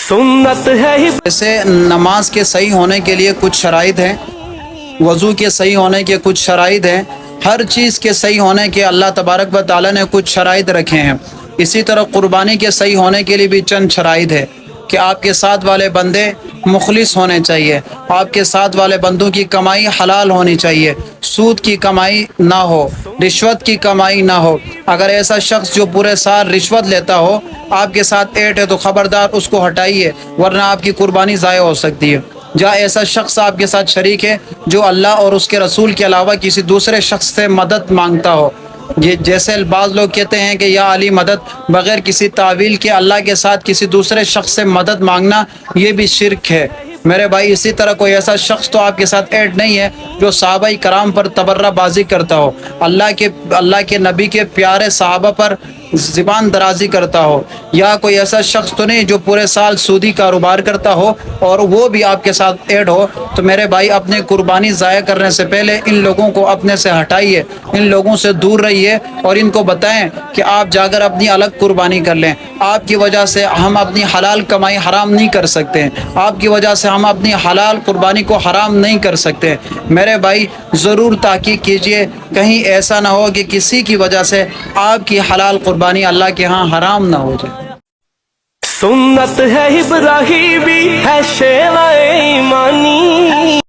सुन्नत है ही। जैसे नमाज के सही होने के लिए कुछ शराइत हैं, वज़ू के सही होने के कुछ शराइत हैं, हर चीज़ के सही होने के अल्लाह तबारक व तआला ने कुछ शराइत रखे हैं। इसी तरह कुर्बानी के सही होने के लिए भी चंद शराइत है कि आपके साथ वाले बंदे मुखलिस होने चाहिए, आपके साथ वाले बंदों की कमाई हलाल होनी चाहिए, सूद की कमाई ना हो, रिश्वत की कमाई ना हो। अगर ऐसा शख्स जो पूरे साल रिश्वत लेता हो आपके साथ ऐट है तो खबरदार उसको हटाइए, वरना आपकी कुर्बानी ज़ाया हो सकती है। जहाँ ऐसा शख्स आपके साथ शरीक है जो अल्लाह और उसके रसूल के अलावा किसी दूसरे शख्स से मदद मांगता हो, ये जैसे बाज़ लोग कहते हैं कि या अली मदद, बग़ैर किसी तावील के अल्लाह के साथ किसी दूसरे शख्स से मदद मांगना ये भी शिरक है मेरे भाई। इसी तरह कोई ऐसा शख्स तो आपके साथ ऐड नहीं है जो सहाबाई कराम पर तबर्राबाजी करता हो, अल्लाह के नबी के प्यारे सहाबा पर ज़बान दराजी करता हो, या कोई ऐसा शख्स तो नहीं जो पूरे साल सूदी कारोबार करता हो और वो भी आपके साथ ऐड हो। तो मेरे भाई अपने कुर्बानी ज़ाया करने से पहले इन लोगों को अपने से हटाइए, इन लोगों से दूर रहिए और इनको बताएं कि आप जाकर अपनी अलग कुर्बानी कर लें। आपकी वजह से हम अपनी हलाल कमाई हराम नहीं कर सकते हैं, आपकी वजह से हम अपनी हलाल कुर्बानी को हराम नहीं कर सकते। मेरे भाई ज़रूर ताक़ीद कीजिए, कहीं ऐसा ना हो कि किसी की वजह से आपकी हलाल कुर्बानी अल्लाह के यहाँ हराम ना हो जाए। सुन्नत है इब्राहीमी है शेरा ईमानी।